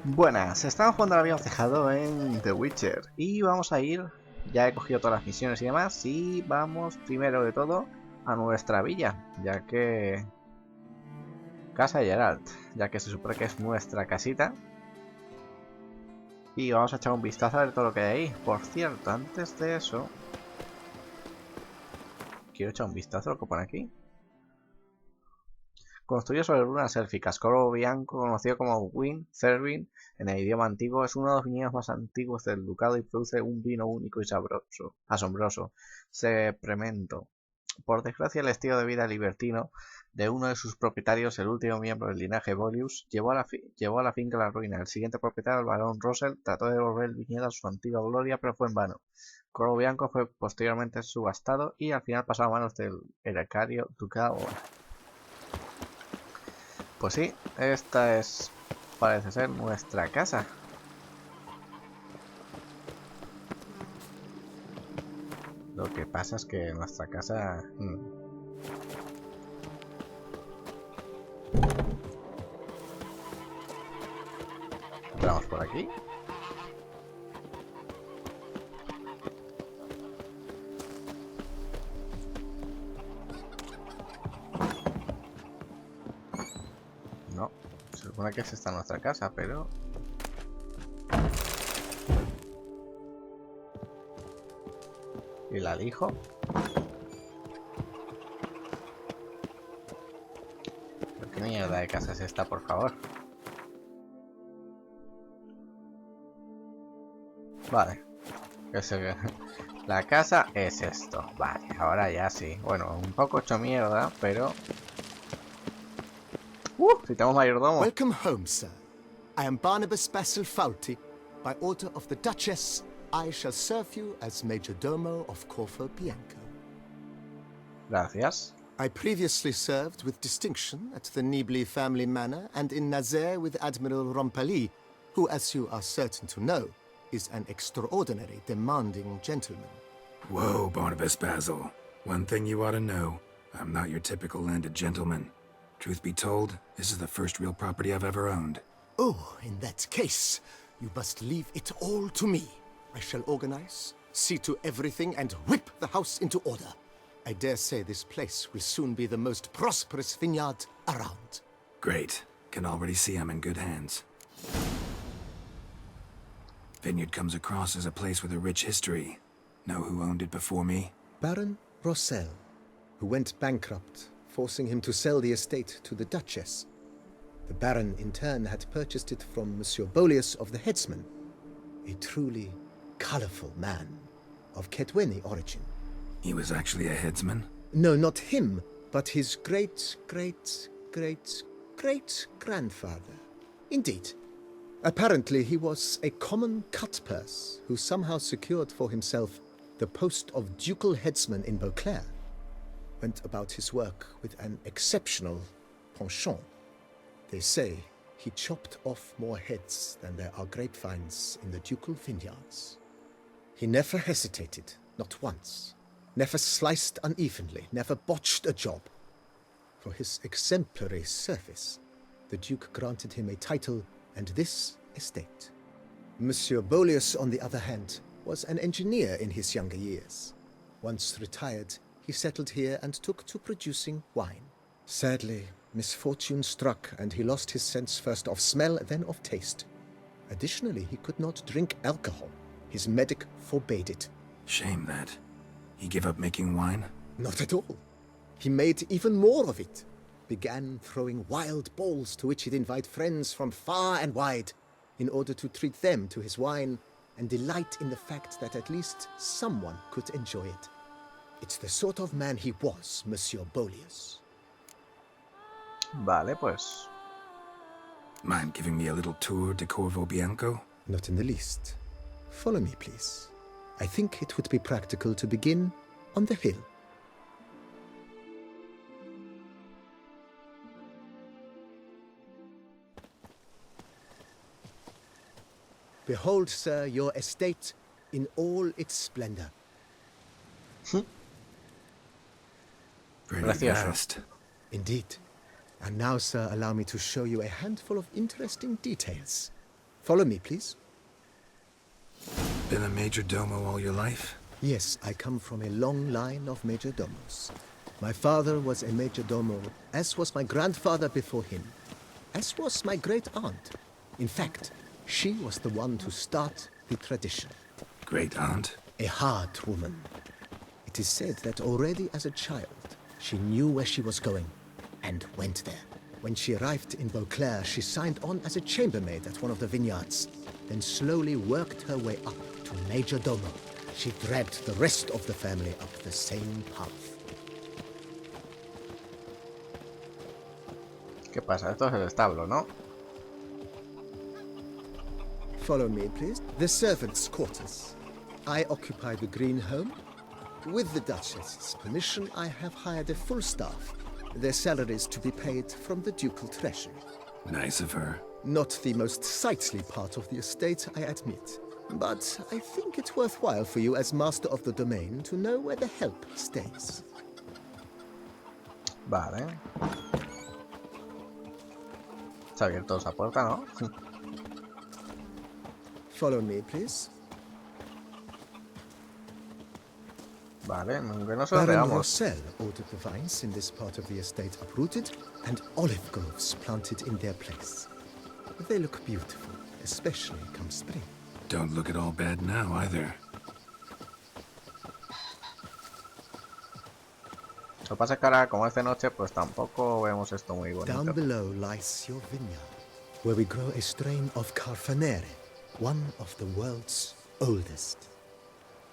Buenas, estamos cuando lo habíamos dejado en The Witcher y vamos a ir, ya he cogido todas las misiones y demás, y vamos primero de todo a nuestra villa, ya que... Casa Geralt, ya que se supone que es nuestra casita. Y vamos a echar un vistazo a ver todo lo que hay ahí. Por cierto, antes de eso... Quiero echar un vistazo a lo que pone aquí. Construido sobre runas élficas, Corvo Bianco, conocido como Win Cervin en el idioma antiguo, es uno de los viñedos más antiguos del ducado y produce un vino único y sabroso, asombroso, Sepremento. Por desgracia, el estilo de vida libertino de uno de sus propietarios, el último miembro del linaje Volius, llevó a la finca a la ruina. El siguiente propietario, el barón Russell, trató de devolver el viñedo a su antigua gloria, pero fue en vano. Corvo Bianco fue posteriormente subastado y al final pasó a manos del heredario ducado. Pues sí, esta es, parece ser, nuestra casa. Lo que pasa es que nuestra casa... Entramos por aquí. No, se supone que es esta nuestra casa, pero... ¿Y la elijo? ¿Pero qué mierda de casa es esta, por favor? Vale. La casa es esto. Vale, ahora ya sí. Bueno, un poco hecho mierda, pero... Si tenemos mayordomo. Welcome home, sir. I am Barnabas Basil Faulty. By order of the Duchess, I shall serve you as Major Domo of Corvo Bianco. Gracias. I previously served with distinction at the Nibley family manor and in Nazaire with Admiral Rompali, who, as you are certain to know, is an extraordinary demanding gentleman. Whoa, Barnabas Basil. One thing you ought to know. I'm not your typical landed gentleman. Truth be told, this is the first real property I've ever owned. Oh, in that case, you must leave it all to me. I shall organize, see to everything, and whip the house into order. I dare say this place will soon be the most prosperous vineyard around. Great. Can already see I'm in good hands. Vineyard comes across as a place with a rich history. Know who owned it before me? Baron Rossel, who went bankrupt, forcing him to sell the estate to the Duchess. The Baron, in turn, had purchased it from Monsieur Bolius of the Headsman, a truly colorful man of Ketweni origin. He was actually a headsman? No, not him, but his great-great-great-great-grandfather. Indeed. Apparently, he was a common cut-purse who somehow secured for himself the post of ducal headsman in Beauclair. Went about his work with an exceptional penchant. They say he chopped off more heads than there are grapevines in the ducal vineyards. He never hesitated, not once. Never sliced unevenly, never botched a job. For his exemplary service, the Duke granted him a title and this estate. Monsieur Bolius, on the other hand, was an engineer in his younger years. Once retired, he settled here and took to producing wine. Sadly, misfortune struck and he lost his sense first of smell, then of taste. Additionally, he could not drink alcohol. His medic forbade it. Shame that. He gave up making wine? Not at all. He made even more of it. Began throwing wild balls to which he'd invite friends from far and wide in order to treat them to his wine and delight in the fact that at least someone could enjoy it. It's the sort of man he was, Monsieur Bolius. Vale, pues... Mind giving me a little tour de Corvo Bianco? Not in the least. Follow me, please. I think it would be practical to begin on the hill. Behold, sir, your estate in all its splendor. Pretty Gracioso. vast. Indeed. And now, sir, allow me to show you a handful of interesting details. Follow me, please. Been a major domo all your life? Yes, I come from a long line of majordomos. My father was a majordomo, as was my grandfather before him, as was my great-aunt. In fact, she was the one to start the tradition. Great-aunt? A hard woman. It is said that already as a child, she knew where she was going, and went there. When she arrived in Beauclair, she signed on as a chambermaid at one of the vineyards, then slowly worked her way up to majordomo. She dragged the rest of the family up the same path. ¿Qué pasa? Esto es el establo, ¿no? Follow me, please. The servants' quarters. I occupy the green home. With the Duchess's permission, I have hired a full staff. Their salaries to be paid from the ducal treasury. Nice of her. Not the most sightly part of the estate, I admit. But I think it's worthwhile for you as master of the domain to know where the help stays. Vale. Se ha abierto esa puerta, ¿no? Follow me, please. Vale, aunque no sé dónde Baron vamos. Rossel ordered the vines in this part of the estate uprooted and olive groves planted in their place. They look beautiful, especially come spring. Don't look at all bad now, either. Lo que pasa es que ahora, como es de noche, pues tampoco vemos esto muy bonito. Down below lies your vineyard, where we grow a strain of Carfanere, one of the world's oldest.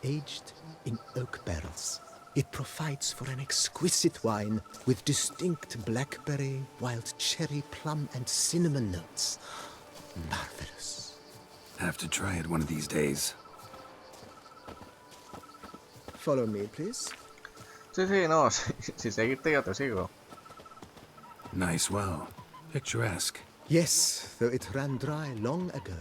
Aged in oak barrels, it provides for an exquisite wine with distinct blackberry, wild cherry, plum, and cinnamon notes. Marvelous. Have to try it one of these days. Follow me, please. Sí, sí, no, si seguirte yo te sigo. Nice well. Picturesque. Yes, though it ran dry long ago.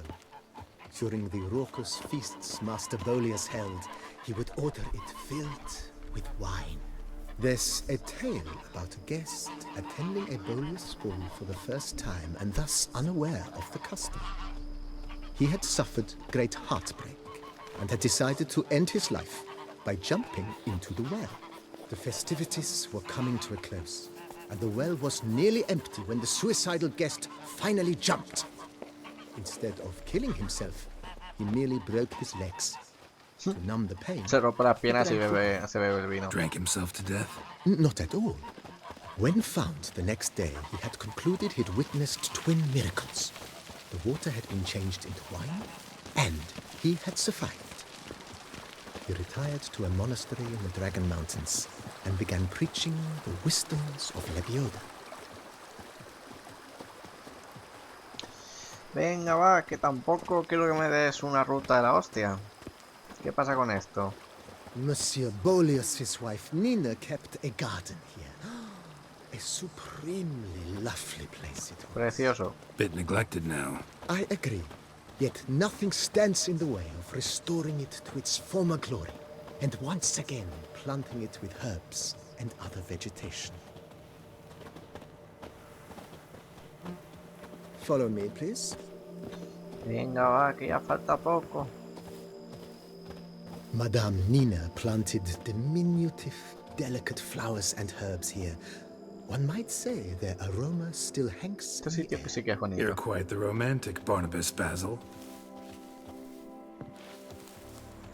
During the raucous feasts Master Bolius held, he would order it filled with wine. There's a tale about a guest attending a Bolius school for the first time and thus unaware of the custom. He had suffered great heartbreak and had decided to end his life by jumping into the well. The festivities were coming to a close, and the well was nearly empty when the suicidal guest finally jumped. Instead of killing himself, he merely broke his legs. To numb the pain, Se rompe las piernas y se bebe el vino. Drank himself to death? not at all. When found the next day, he had concluded he'd witnessed twin miracles. The water had been changed into wine, and he had survived. He retired to a monastery in the Dragon Mountains and began preaching the wisdoms of Lebioda. Venga, va, que tampoco quiero que me des una ruta de la hostia. ¿Qué pasa con esto? Monsieur Bolius, his wife Nina, kept a garden here. A supremely lovely place it was. Precioso. Bit neglected now. I agree. Yet nothing stands in the way of restoring it to its former glory, and once again planting it with herbs and other vegetation. Follow me, please. Venga, va, que ya falta poco. Madame Nina planted diminutive, delicate flowers and herbs here. One might say their aroma still hangs Este in the sitio que air. sí que es bonito. You're quite the romantic, Barnabas Basil.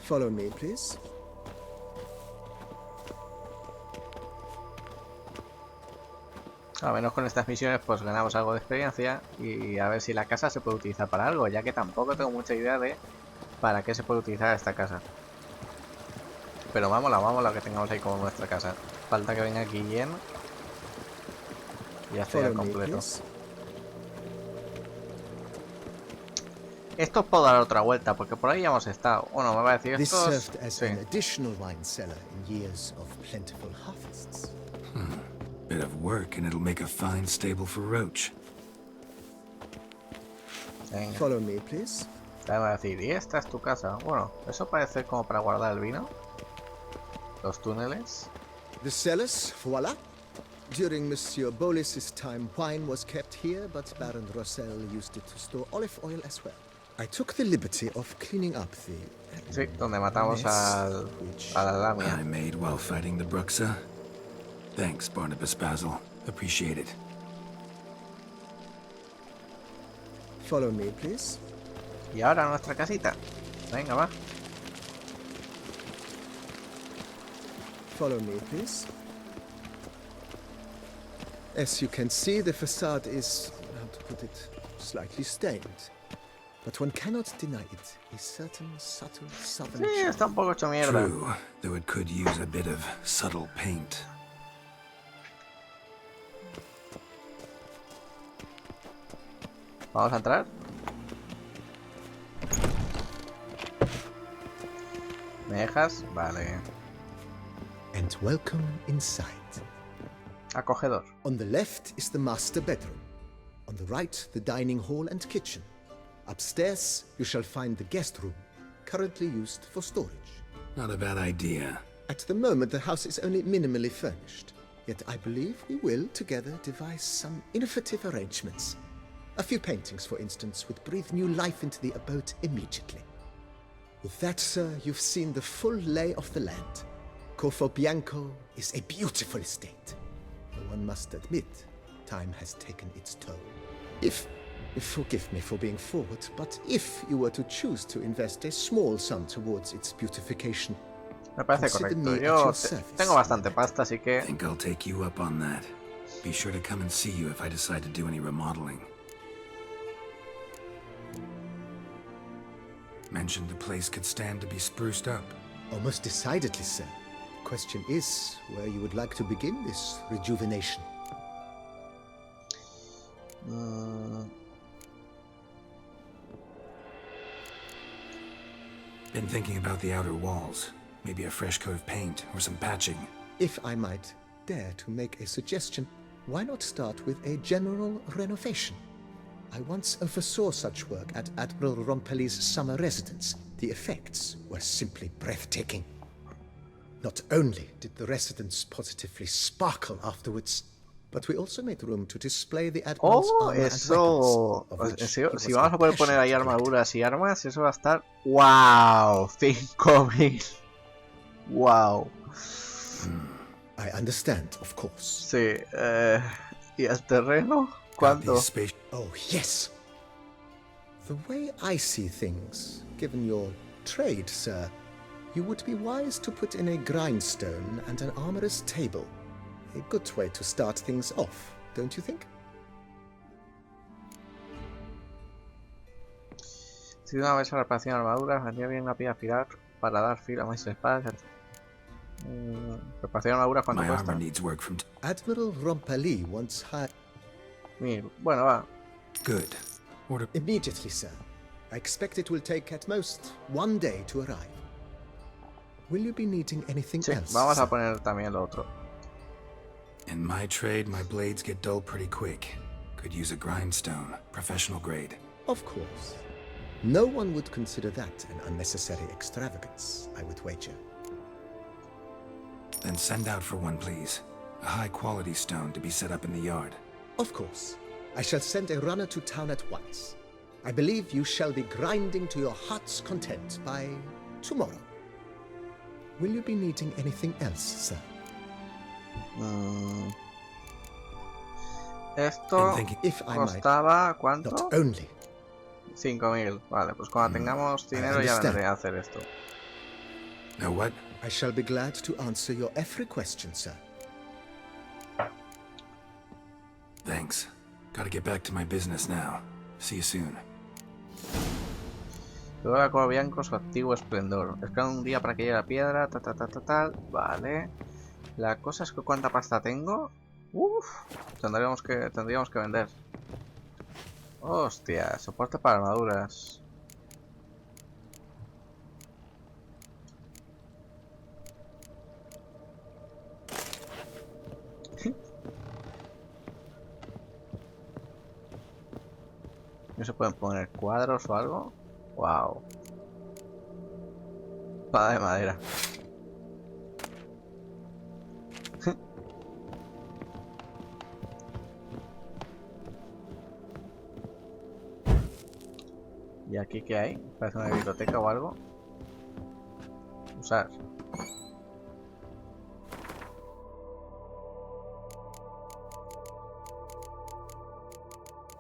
Follow me, please. A menos con estas misiones pues ganamos algo de experiencia y a ver si la casa se puede utilizar para algo, ya que tampoco tengo mucha idea de para qué se puede utilizar esta casa. Pero vámonos que tengamos ahí como nuestra casa. Falta que venga Guillén y ya esté Follow me, completo. please. Esto os puedo dar otra vuelta porque por ahí ya hemos estado. Bueno, me va a decir This esto. served as Sí. an additional wine cellar in years of plentiful harvests. Bit of work and it'll make a fine stable for Roach. Venga, Follow me, please. te va a decir, ¿y esta es tu casa? Bueno, eso parece como para guardar el vino. Los túneles. The cellars, voila. During Monsieur Bolis's time, wine was kept here, but Baron Rossel used it to store olive oil as well. I took the liberty of cleaning up the Sí, donde matamos a la lamia. I made while fighting the Bruxa. Thanks, Barnabas Basil. Appreciate it. Follow me, please. Y ahora nuestra casita. Venga, va. Follow me, please. As you can see, the facade is, how to put it, slightly stained. But one cannot deny it. A certain subtle southern Sí, charm. está un poco hecho mierda. True, though it could use a bit of subtle paint. Vamos a entrar. ¿Me dejas? Vale. And welcome inside. Acogedor. On the left is the master bedroom. On the right, the dining hall and kitchen. Upstairs, you shall find the guest room, currently used for storage. Not a bad idea. At the moment, the house is only minimally furnished. Yet I believe we will, together, devise some innovative arrangements. A few paintings, for instance, would breathe new life into the abode immediately. With that, sir, you've seen the full lay of the land. Corfo Bianco is a beautiful estate. Though one must admit, time has taken its toll. Forgive me for being forward, but if you were to choose to invest a small sum towards its beautification, Me parece consider correcto. me at Yo your service. tengo bastante pasta, así I que... think I'll take you up on that. Be sure to come and see you if I decide to do any remodeling. Mentioned the place could stand to be spruced up. Almost decidedly, sir. The question is where you would like to begin this rejuvenation. Been thinking about the outer walls. Maybe a fresh coat of paint or some patching. If I might dare to make a suggestion, why not start with a general renovation? I once oversaw such work at Admiral Rompelli's summer residence. The effects were simply breathtaking. Not only did the residence positively sparkle afterwards, but we also made room to display the Admiral's Oh, armor and eso... weapons, of which Si, he was si vamos a poder poner ahí passionate collector. armaduras y armas, eso va a estar... ¡Wow! 5.000. ¡Wow! I understand, of course. Sí, ¿y el terreno? Got ¿Cuánto? these space. Oh, yes. The way I see things, given your trade, sir, you would be wise to put in a grindstone and an armorer's table. A good way to start things off, don't you think? Si una vez a la reparación de armaduras, vendría bien una piedra afilar para dar filo a mis espadas. Reparación de armaduras, ¿cuánto My cuesta? armor needs work from. Admiral Rompelli once hired... 1000. Bueno, va. Good. Order. Immediately, sir. I expect it will take at most 1 day to arrive. Will you be needing anything Sí, else, vamos sir? a poner también lo otro. In my trade, my blades get dull pretty quick. Could use a grindstone, professional grade. Of course. No one would consider that an unnecessary extravagance, I would wager. Then send out for one, please. A high-quality stone to be set up in the yard. Of course. I shall send a runner to town at once. I believe you shall be grinding to your heart's content by tomorrow. Will you be needing anything else, sir? Esto And thinking. If I might, costaba... ¿Cuánto? not only. 5.000. Vale, pues cuando tengamos dinero ya understand. vendré a hacer esto. Now what? I shall be glad to answer your every question, sir. Thanks. Gotta get back to my business now. See you soon. Luego la Corvo Bianco, su activo esplendor. Espera un día para que llegue la piedra, tal. Vale. La cosa es que ¿cuánta pasta tengo? Uff. Tendríamos que vender. Hostia, soporte para armaduras. ¿No se pueden poner cuadros o algo? Wow. Espada de madera. ¿Y aquí qué hay? Parece una biblioteca o algo. Usar.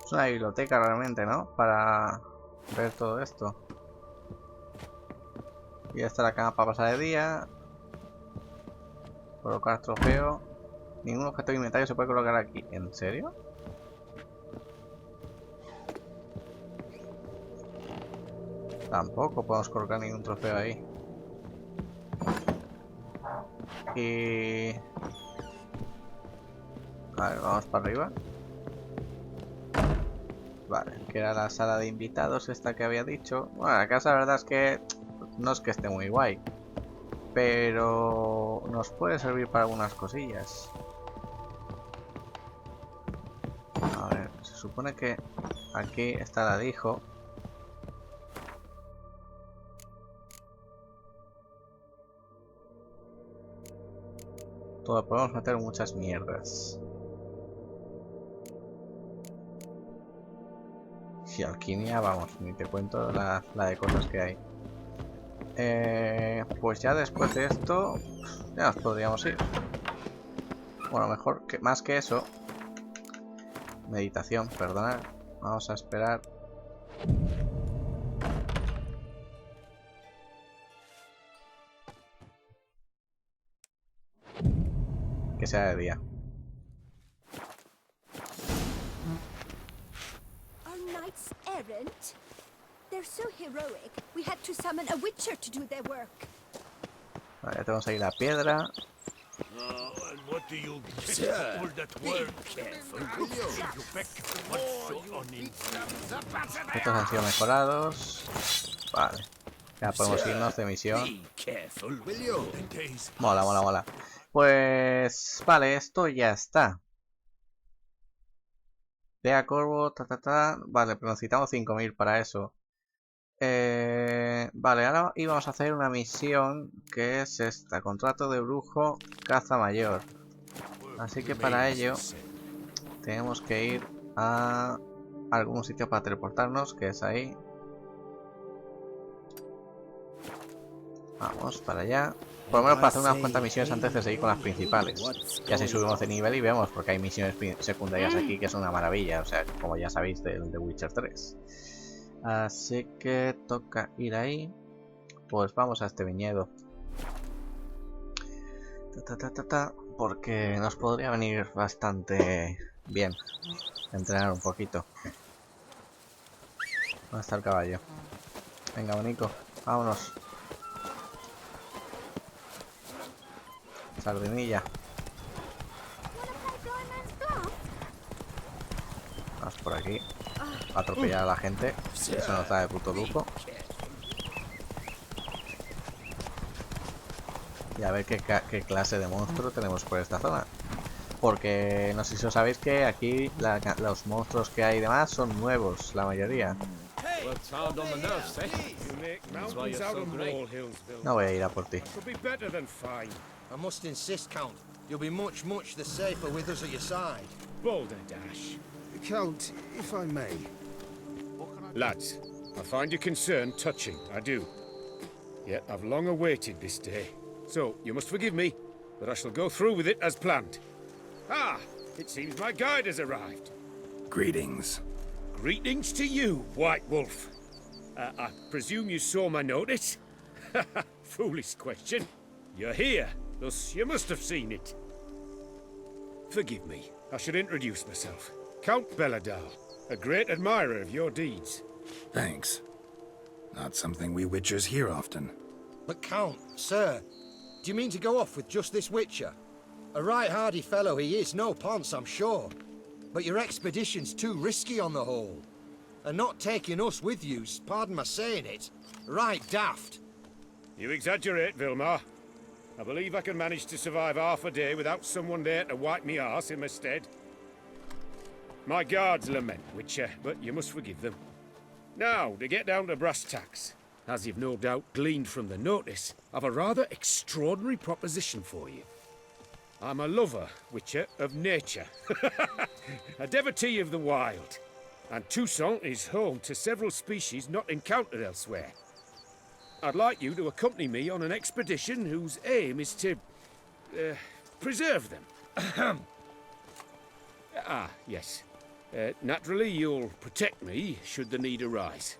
Es una biblioteca realmente, ¿no? Para ver todo esto. Y esta es la cama para pasar de día. Colocar trofeo. Ningún objeto de inventario se puede colocar aquí. ¿En serio? Tampoco podemos colocar ningún trofeo ahí. Y... a ver, vamos para arriba. Vale, que era la sala de invitados esta que había dicho. Bueno, la casa la verdad es que no es que esté muy guay, pero nos puede servir para algunas cosillas. A ver, se supone que aquí está la dijo. Todo podemos meter muchas mierdas. Si alquimia, vamos, ni te cuento la de cosas que hay. Pues ya después de esto, ya nos podríamos ir. Bueno, mejor que más que eso. Meditación, perdonad. Vamos a esperar. Que sea de día. They're so heroic. We had to summon a witcher to do their work. Vale, ya tenemos ahí la piedra. Estos han sido mejorados. Vale. Ya podemos irnos de misión. Mola, mola, mola. Pues... vale, esto ya está. Ve a Corvo, Vale, pero necesitamos 5000 para eso. Vale, ahora íbamos a hacer una misión que es esta. Contrato de brujo, caza mayor. Así que para ello tenemos que ir a algún sitio para teleportarnos, que es ahí. Vamos para allá. Por lo menos para hacer unas cuantas misiones antes de seguir con las principales. Y así subimos de nivel y vemos, porque hay misiones secundarias aquí que son una maravilla. O sea, como ya sabéis del The Witcher 3. Así que toca ir ahí. Pues vamos a este viñedo. Porque nos podría venir bastante bien entrenar un poquito. ¿Dónde está el caballo? Venga, bonito, vámonos. Sardinilla. Vamos por aquí. Atropellar a la gente. Eso nos da de puto lujo. Y a ver qué clase de monstruo tenemos por esta zona. Porque no sé si os sabéis que aquí los monstruos que hay y demás son nuevos, la mayoría. No voy a ir a por ti. I must insist, Count. You'll be much the safer with us at your side. Boulder Dash. Count, if I may. Lads, I find your concern touching, I do. Yet I've long awaited this day. So, you must forgive me, but I shall go through with it as planned. Ah, it seems my guide has arrived. Greetings. Greetings to you, White Wolf. I presume you saw my notice? Foolish question. You're here, thus you must have seen it. Forgive me, I should introduce myself. Count Belladal, a great admirer of your deeds. Thanks. Not something we Witchers hear often. But Count, sir, do you mean to go off with just this Witcher? A right hardy fellow he is, no ponce, I'm sure. But your expedition's too risky on the whole. And not taking us with you's, pardon my saying it, right daft. You exaggerate, Vilmar. I believe I can manage to survive half a day without someone there to wipe me arse in my stead. My guards lament, Witcher, but you must forgive them. Now, to get down to brass tacks. As you've no doubt gleaned from the notice, I've a rather extraordinary proposition for you. I'm a lover, Witcher, of nature. A devotee of the wild. and Toussaint is home to several species not encountered elsewhere. I'd like you to accompany me on an expedition whose aim is to preserve them. Yes. Naturally, you'll protect me should the need arise.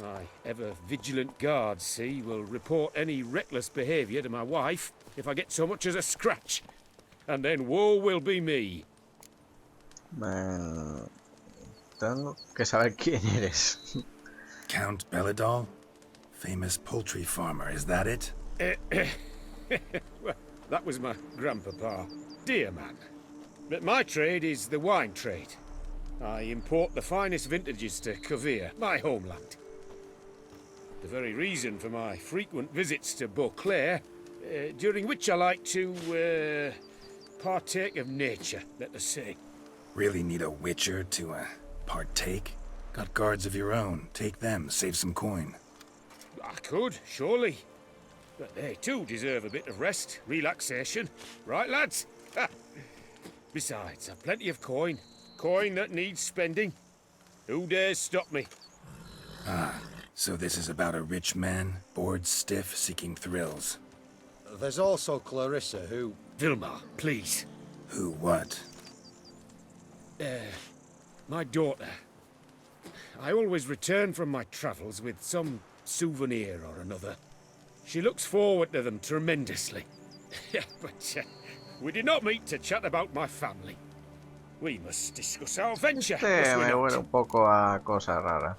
My ever-vigilant guards, see, will report any reckless behaviour to my wife if I get so much as a scratch. And then woe will be me. Tengo que saber quién eres. Count Belladol? Famous poultry farmer, is that it? Well, that was my grandpapa. Dear man. But my trade is the wine trade. I import the finest vintages to Cavir, my homeland. The very reason for my frequent visits to Beauclair, during which I like to partake of nature, let us say. Really need a witcher to partake? Got guards of your own. Take them, save some coin. I could, surely. But they too deserve a bit of rest, relaxation. Right, lads? Besides, I've plenty of coin. Coin that needs spending. Who dares stop me? So this is about a rich man, bored stiff, seeking thrills. There's also Clarissa, who... Vilma, please. Who what? My daughter. I always return from my travels with some souvenir or another. She looks forward to them tremendously. But we did not meet to chat about my family. We must discuss our venture. must we Me not? huele un poco a cosa rara.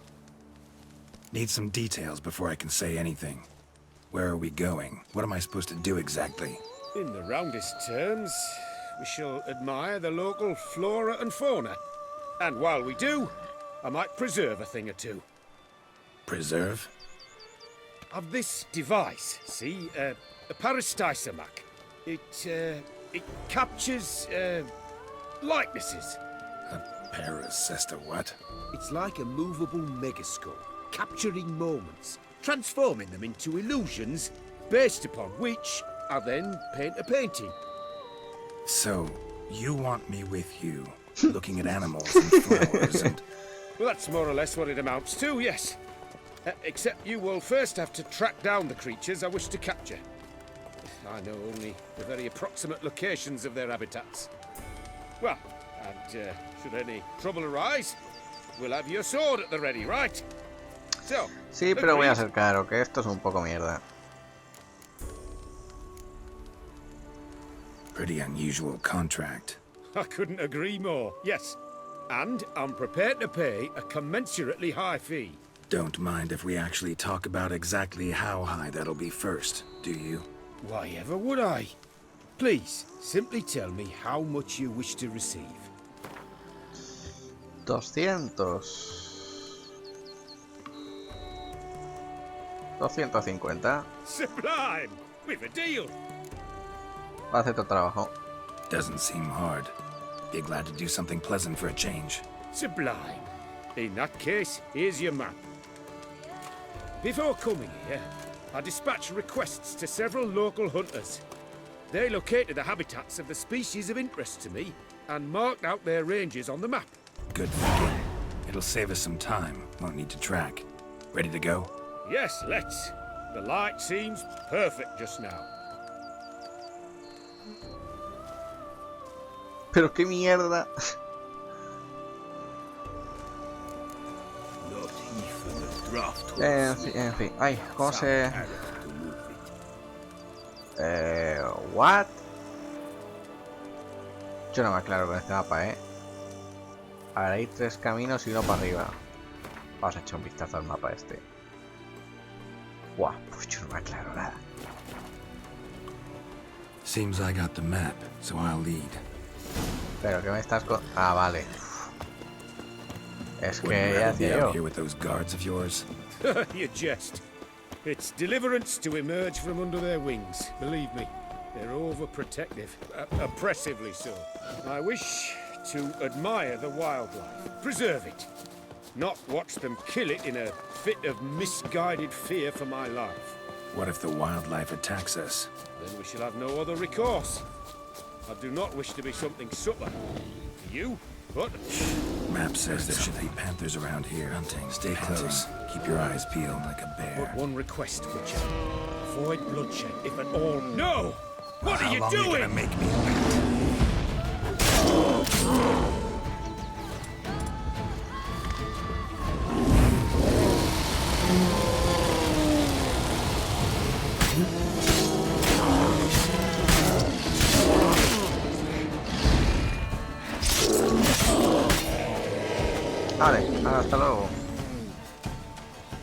Need some details before I can say anything. Where are we going? What am I supposed to do exactly? In the roundest terms, we shall admire the local flora and fauna. And while we do, I might preserve a thing or two. Preserve? Of this device, see, a peristysomac. It captures, likenesses. A parasesta what? It's like a movable megascope, capturing moments, transforming them into illusions, Based upon which, I then paint a painting. So, you want me with you, looking at animals and flowers and... Well, that's more or less what it amounts to, yes. Except you will first have to track down the creatures I wish to capture. I know only the very approximate locations of their habitats. Well, and should any trouble arise, we'll have your sword at the ready, right? So, Sí, pero voy a agreed? ser claro, que esto es un poco mierda. Pretty unusual contract. I couldn't agree more, yes. And I'm prepared to pay a commensurately high fee. Don't mind if we actually talk about exactly how high that'll be first, do you? Why ever would I? Please, simply tell me how much you wish to receive. 200. 250. Sublime! We've a deal! Hace tu trabajo. Doesn't seem hard. Be glad to do something pleasant for a change. Sublime. In that case, here's your map. Before coming here, I dispatched requests to several local hunters. They located the habitats of the species of interest to me and marked out their ranges on the map. Good thinking. It'll save us some time. Won't need to track. Ready to go? Yes, let's. The light seems perfect just now. Pero qué mierda. En fin. Ay, ¿cómo se...? What? Yo no me aclaro con este mapa, Ahora hay 3 caminos y uno para arriba. Vamos a echar un vistazo al mapa este. Buah, pues yo no me aclaro nada. Seems I got the map, so I'll lead. Pero que me estás con... Ah, vale. Es que Wouldn't ya rather be decía out yo. here with those guards of yours. You jest. It's deliverance to emerge from under their wings. Believe me, they're overprotective, oppressively so. I wish to admire the wildlife, preserve it, not watch them kill it in a fit of misguided fear for my life. What if the wildlife attacks us? Then we shall have no other recourse. I do not wish to be something subtler. Do you? But Map says there should be panthers around here hunting. Stay close. Keep your eyes peeled like a bear. but one request, Witcher. Avoid bloodshed, if at all. No! What are you How long doing? you gonna make me wait? Vale, hasta luego.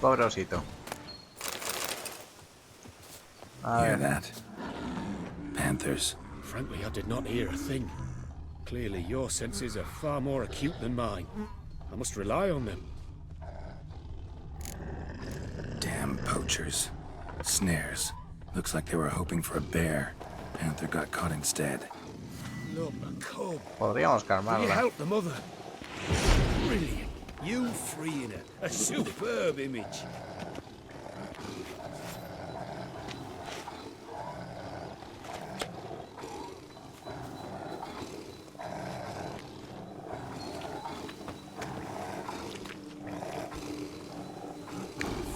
Pobre osito. A Hear ver. that? Panthers. Frankly, I did not hear a thing. Clearly, your senses are far more acute than mine. I must rely on them. Damn poachers. Snares. Looks like they were hoping for a bear. Panther got caught instead. Look, a cub. Podríamos Will you calmarla. help the mother? Brilliant. You freeing her. A superb image.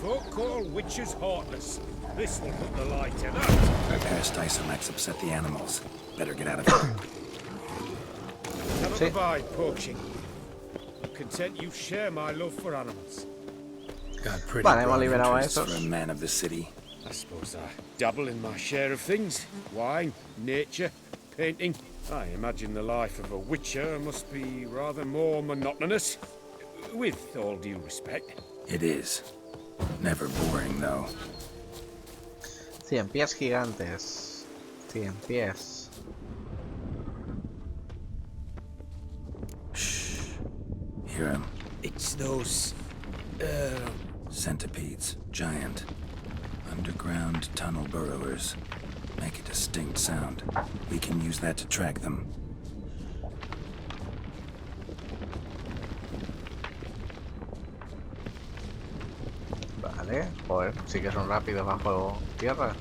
Folk call witches heartless. This will put the light in that. Our past Isomax upset the animals. Better get out of here. Cannot Sí. abide poaching. I'm content you share my love for animals. Got pretty Vale, hemos broad liberado a interests esos. for a man of the city. I suppose I dabble in my share of things. Wine, nature, painting. I imagine the life of a witcher must be rather more monotonous. With all due respect. It is. Never boring, though. 100 pies gigantes. 100 pies. Shh. Hear him. It's those... Centipedes. Giant. Underground tunnel burrowers. Make a distinct sound. We can use that to track them. Vale, joder, sí que son rápidos bajo tierra.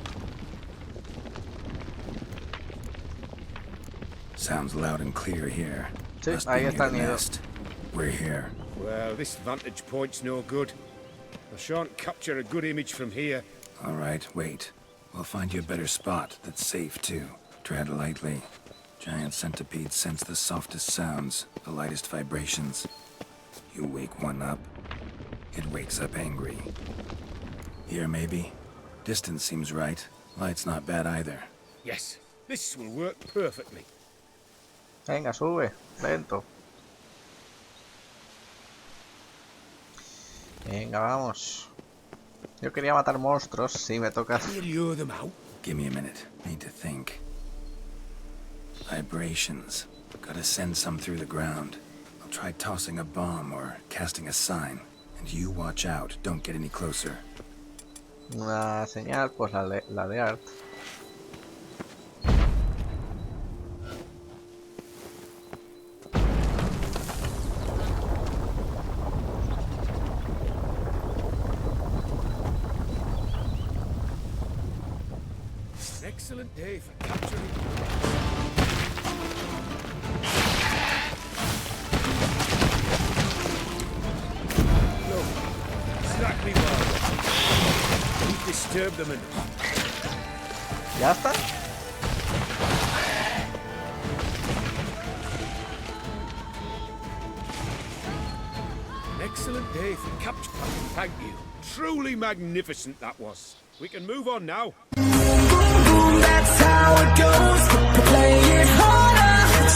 Sounds loud and clear here. Sí, Must be ahí near está el the nido. nest. We're here. Well, this vantage point's no good. I shan't capture a good image from here. All right, wait. We'll find you a better spot that's safe, too. Tread lightly. Giant centipedes sense the softest sounds, the lightest vibrations. You wake one up, it wakes up angry. Here, maybe? Distance seems right. Light's not bad either. Yes, this will work perfectly. Venga, sube, lento. Venga, vamos. Yo quería matar monstruos, si me toca. We'll lure them out. Give me a minute. Need to think. Vibrations. Gotta send some through the ground. I'll try tossing a bomb or casting a sign. And you watch out. Don't get any closer. Una señal, pues la de Art. An excellent day for capturing. Look, exactly right. Don't disturb them enough. ¿Ya está? An excellent day for capture. Thank you. Truly magnificent that was. We can move on now. That's how it goes. Play it harder.